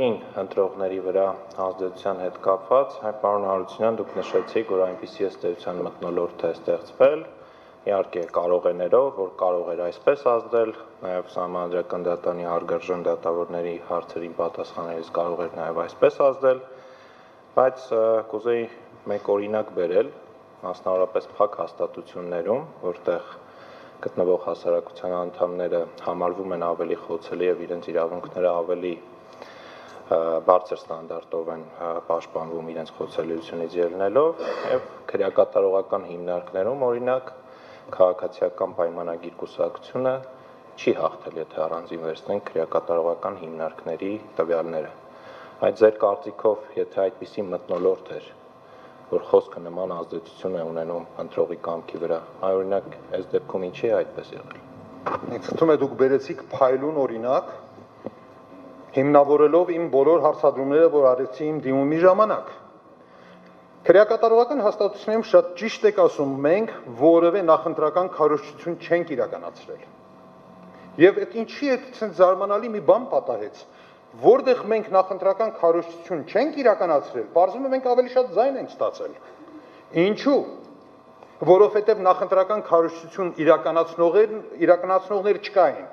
Նախկին ընտրողների վրա ազդեցության հետ կապված, պարոն Հարությունյան, դուք նշեցիք, որ այնպիսի ըստեյության մթնոլորտ է ստեղծվել, իհարկե կարող է ներով, որ կարող էր այսպես ազդել, նաև Սահմանադրական դատանի հարգարժան դատավորների հարցերին պատասխանելիս կարող էր նաև այսպես ազդել, բայց կուզեի մեկ օրինակ բերել, մասնավորապես փակ հաստատություններում, որտեղ գտնվող հասարակության անդամները համարվում են ավելի խոցելի եւ իրենց իրավունքները ավելի բարձր ստանդարտով են պաշտպանվում իրենց խոցելիությունից ելնելով եւ քրեակատարողական հիմնարկներում օրինակ քաղաքացիական պայմանագիր կուսակցությունը չի հաղթել, եթե առանձին վերցնենք քրեակատարողական հիմնարկների տվյալները։ Այդ ձեր կարծիքով, եթե այդպիսի մթնոլորտ էր, որ խոսքը նման ազդեցություն է ունենում ընտրողի կամքի վրա, օրինակ այս դեպքում ինչի է այդպես եղել։ Ինձ թվում է դուք բերեցիք փայլուն օրինակ, հիմնավորելով իմ բոլոր հարցադրումները, որ արեցի իմ դիմումի ժամանակ։ Քրեակատարողական հաստատություններում շատ ճիշտ եք ասում, մենք որևէ նախընտրական քարոզչություն չենք իրականացրել։ Եվ այդ ինչի է զարմանալի մի բան պատահեց, որտեղ մենք նախընտրական քարոզչություն չենք իրականացրել, պարզվում է մենք ավելի շատ ձայն ենք ստացել։ Ինչու՞։ Որովհետև նախընտրական քարոզչություն իրականացնողներ չկային։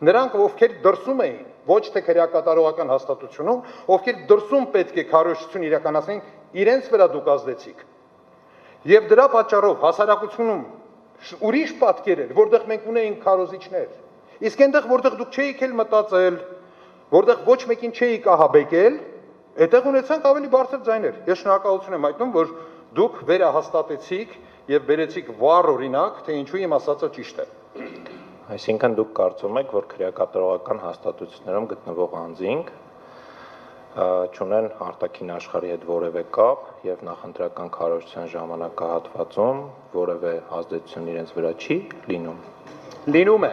Նրանք, ովքեր դրսում էին, ոչ թե քրեակատարողական հաստատությունում, ովքեր դրսում պետք է քարոզչություն իրականացնեին, իրենց վրա դուք ազդեցիք։ Եվ դրա պատճառով հասարակությունում ուրիշ պատկեր էր, որտեղ մենք ունեինք քարոզիչներ։ Իսկ այնտեղ, որտեղ դուք չէիք էլ մտածել, որտեղ ոչ մեկին չէիք ահաբեկել, այդտեղ ունեցանք ավելի բարձր ձայներ։ Ես շնորհակալություն եմ հայտնում, որ դուք վերահաստատեցիք եւ բերեցիք վառ օրինակ, թե ինչու իմ ասածը ճիշտ է։ Այսինքն դուք կարծում եք, որ քրեակատարողական հաստատություններում գտնվող անձինք չունեն արտաքին աշխարհի հետ որևէ կապ եւ նախընտրական քարոզչության ժամանակահատվածում որևէ ազդեցություն իրենց վրա չի լինում։ Լինում է,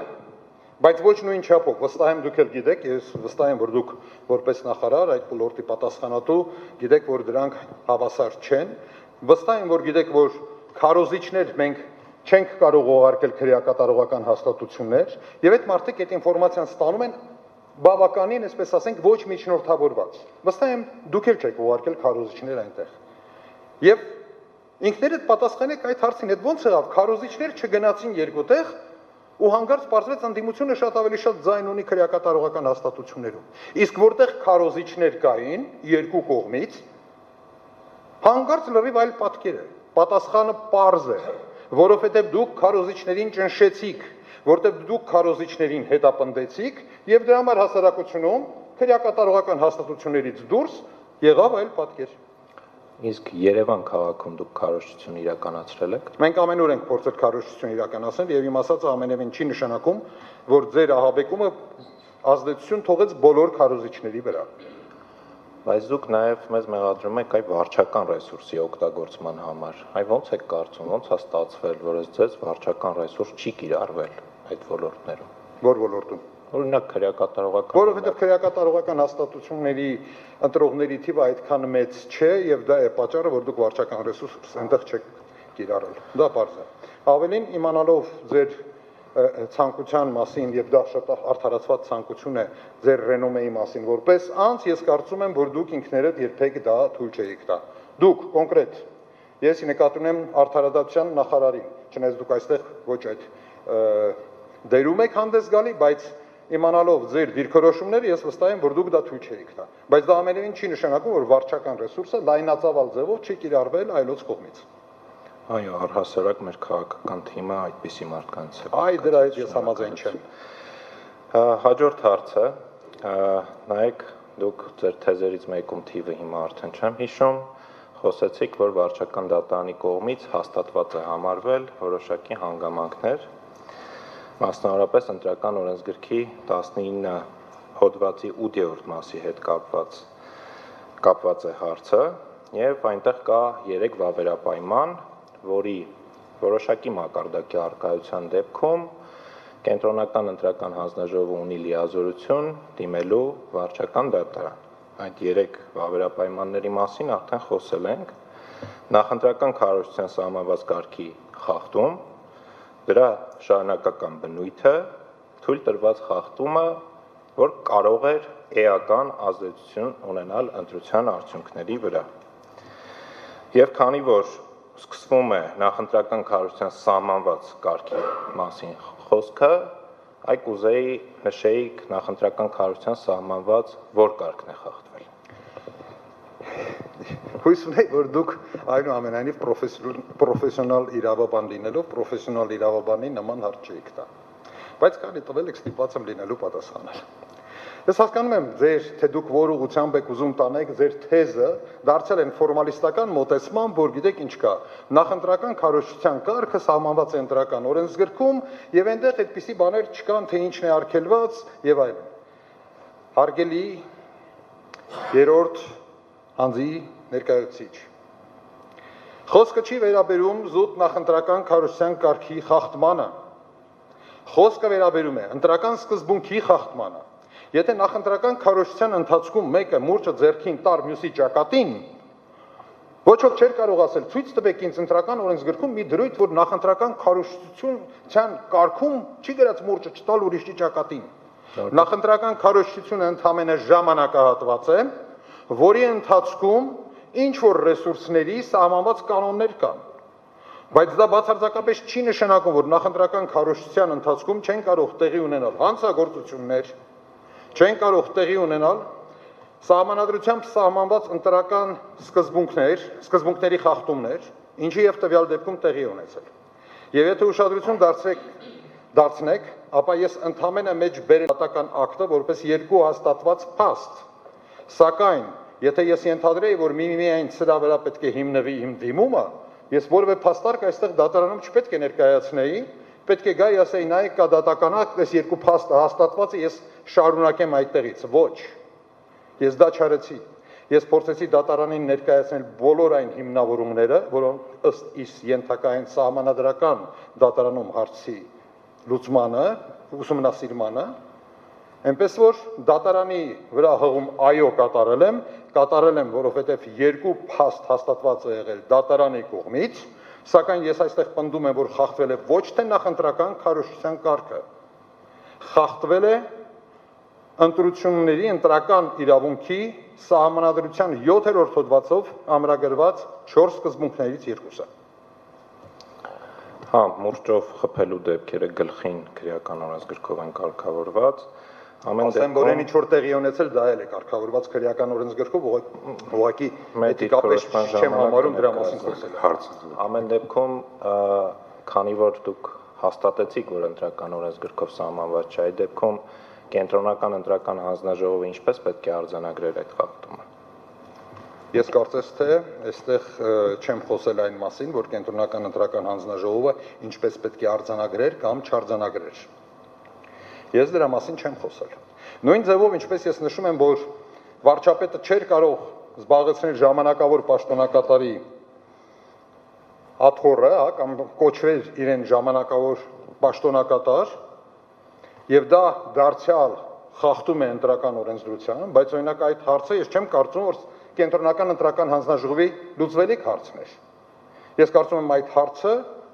բայց ոչ նույն չափով, վստահ եմ դուք էլ գիտեք, ես վստահ եմ, որ դուք որպես նախարար այդ ոլորտի պատասխանատու գիտեք, որ դրանք հավասար չեն, վստահ եմ, որ գիտեք, որ քարոզիչներ մենք չենք կարող ուղարկել քրեակատարողական հաստատություններ, եւ այդ մարդիկ այդ ինֆորմացիան ստանում են բավականին, այսպես ասենք, ոչ միջնորդավորված։ Վստահ եմ, դուք էլ չեք ուղարկել քարոզիչներ այնտեղ։ Եվ ինքներդ պատասխանեք այդ հարցին, այդ ո՞նց եղավ, քարոզիչներ չգնացին երկու տեղ ու հանկարծ պարզվեց ընդդիմությունը շատ ավելի շատ ձայն ունի քրեակատարողական հաստատություններում։ Իսկ որտեղ քարոզիչներ կային երկու կողմից, հանկարծ լրիվ այլ պատկեր է։ Պատասխանը պարզ է, որովհետև դուք քարոզիչներին ճնշեցիք, որտեղ դուք քարոզիչներին հետապնդեցիք եւ դրա համար հասարակությունում քրեակատարողական հաստատություններից դուրս եղավ այլ պատկեր։ Իսկ Երևան քաղաքում դուք քարոզչություն իրականացրել եք։ Մենք ամենուր ենք փորձել քարոզչություն իրականացնել եւ իմ ասածը ամենևին չի նշանակում, որ ձեր ահաբեկումը ազդեցություն թողեց բոլոր քարոզիչների վրա։ Բայց դուք նաև մեզ մեղադրում եք այ վարչական ռեսուրսի օգտագործման համար։ Այ ո՞նց եք կարծում, ո՞նց է ստացվել, որ ձեզ վարչական ռեսուրս չի կիրառվել այդ ոլորտներում։ Որ ոլորտում։ Օրինակ քրեակատարողական։ Որովհետև քրեակատարողական հաստատությունների ընտրողների թիվը այդքան մեծ չէ եւ դա է պատճառը, որ դուք վարչական ռեսուրս այնտեղ չեք կիրառել։ Դա պարզ է։ Ավելին իմանալով ձեր ցանկության մասին եւ դա շատ արդարացված ցանկություն է ձեր ռենոմեի մասին որպես անձ, ես կարծում եմ, որ դուք ինքներդ երբեք դա թույլ չէիք տա։ Դուք կոնկրետ ես նկատի ունեմ արդարադատության նախարարին, չնայած դուք այստեղ ոչ այդ դերում եք հանդես գալի, բայց իմանալով ձեր դիրքորոշումները ես վստահ եմ, որ դուք դա թույլ չէիք տա։ Բայց դա ամենևին չի նշանակում, որ վարչական ռեսուրսը լայնածավալ ձևով չի կիրառվել այլոց կողմից։ Այո, առհասարակ մեր քաղաքական թիմը այդպիսի մարդկանց է։ Այ դրա հետ ես համաձայն չեմ։ Հաջորդ հարցը, նայեք, դուք ձեր թեզերից մեկում թիվը հիմա արդեն չեմ հիշում, խոսեցիք, որ վարչական դատարանի կողմից հաստատված է համարվել որոշակի հանգամանքներ, մասնավորապես ընտրական օրենսգրքի 19 հոդվածի 8-րդ մասի հետ կապված է հարցը, եւ այնտեղ կա 3 վավերապայման, որի որոշակի մակարդակի առկայության դեպքում կենտրոնական ընտրական հանձնաժողովը ունի լիազորություն դիմելու վարչական դատարան։ Այդ 3 վավերապայմանների մասին արդեն խոսել ենք։ Նախընտրական քարոզչության սահմանված կարգի խախտում, դրա շարունակական բնույթը, թույլ տրված խախտումը որ կարող էր էական ազդեցություն ունենալ ընտրության արդյունքների վրա։ Եվ քանի որ սկսվում է նախընտրական կառավարության սահմանված կարգի մասին խոսքը, այ կուզեի նշեիք նախընտրական կառավարության սահմանված որ կարգն է խախտվել։ Հույս ունեի, որ դուք այնուամենայնիվ պրոֆեսիոնալ իրավաբան լինելով, պրոֆեսիոնալ իրավաբանի նման հարց չեք տա։ Բայց կարելի տվել եք ստիպված եմ լինելու պատասխանել։ Ես հասկանում եմ, թե դուք որ ուղղությամբ եք ուզում տանեք, ձեր թեզը դարձել են ֆորմալիստական մոտեցման, որ գիտեք ինչ կա, նախընտրական կառավարության կարգը սահմանված է ընտրական օրենսգրքում, եւ այնտեղ այդպիսի բաներ չկան, թե ինչն է արգելված եւ այլն։ Հարգելի երրորդ անձի ներկայացուցիչ։ Խոսքը չի վերաբերում զուտ նախընտրական կառավարության կարգի խախտմանը։ Խոսքը վերաբերում է ընտրական սկզբունքի խախտմանը։ Եթե նախընտրական կառավարության ընթացքում մեկը մուրճը ձեռքին տար մյուսի ճակատին, ոչ ոք չէր կարող ասել, ցույց տվեք ինձ ընտրական օրենսգրքում մի դրույթ, որ նախընտրական կառավարության կարգում չի գրած մուրճը չտալ ուրիշի ճակատին։ Նախընտրական կառավարությունը ընդհանրապես ժամանակահատված է, որի ընթացքում ինչ որ ռեսուրսների սահմանված կանոններ կան։ Բայց դա բացարձակապես չի նշանակում, որ նախընտրական կառավարության ընթացքում չեն կարող տեղի ունենալ հանցագործություններ, չեն կարող տեղի ունենալ սահմանադրությամբ սահմանված ընտրական սկզբունքների խախտումներ, ինչի եւ տվյալ դեպքում տեղի ունեցել։ Եվ եթե ուշադրություն դարձնեք, ապա ես ընդհանրապես մեջ բերել դատական ակտը որպես երկու հաստատված փաստ։ Սակայն, եթե ես ենթադրեի, որ միայն սրա վրա պետք է հիմնվի իմ դիմումը, ես որևէ փաստարկ այստեղ դատարանում չպետք է ներկայացնեի, պետք է գայի ասեի նայեք կա դատական ակտ, այս երկու փաստը հաստատված է, ես շարունակեմ այդտեղից։ Ոչ։ Ես դա չարեցի։ Ես փորձեցի դատարանին ներկայացնել բոլոր այն հիմնավորումները, որոնք ըստ իս ենթակա են սահմանադրական դատարանում հարցի լուծմանը, ուսումնասիրմանը, այնպես որ դատարանի վրա հղում այո կատարել եմ, որովհետև երկու փաստ հաստատված է եղել դատարանի կողմից, սակայն ես այստեղ պնդում եմ, որ խախտվել է ոչ թե նախընտրական կառավարության կարգը, խախտվել է ընտրությունների ընտրական իրավունքի սահմանադրության 7-րդ հոդվածով ամրագրված 4 սկզբունքներից երկուսը։ Հա, մուրճով խփելու դեպքերը գլխին քրեական օրենսգրքով են կարգավորված։ Ասեմ, որ ինչ որ տեղի ունեցել, դա էլ է կարգավորված քրեական օրենսգրքով, ուղղակի էթիկապես չեմ համարում դրա մասին խոսել։ Ամեն դեպքում, քանի որ դուք հաստատեցիք, որ ընտրական օրենսգրքով սահմանված չէ, այդ դեպքում կենտրոնական ընտրական հանձնաժողովը ինչպես պետք է արձանագրեր այդ խախտումը։ Ես կարծես թե այստեղ չեմ խոսել այն մասին, որ կենտրոնական ընտրական հանձնաժողովը ինչպես պետք է արձանագրեր կամ չարձանագրեր։ Ես դրա մասին չեմ խոսել։ Նույն ձևով, ինչպես ես նշում եմ, որ վարչապետը չէր կարող զբաղեցնել ժամանակավոր պաշտոնակատարի աթոռը, կամ կոչվել իրեն ժամանակավոր պաշտոնակատար, եւ դա դարձյալ խախտում է ընտրական օրենսդրությանը, բայց օրինակ այդ հարցը ես չեմ կարծում, որ կենտրոնական ընտրական հանձնաժողովի լուծվելիք հարցն էր։ Ես կարծում եմ այդ հարցը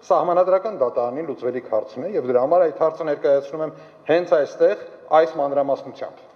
սահմանադրական դատարանի լուծվելիք հարցն է եւ դրա համար այդ հարցը ներկայացնում եմ հենց այստեղ այս մանրամասնությամբ։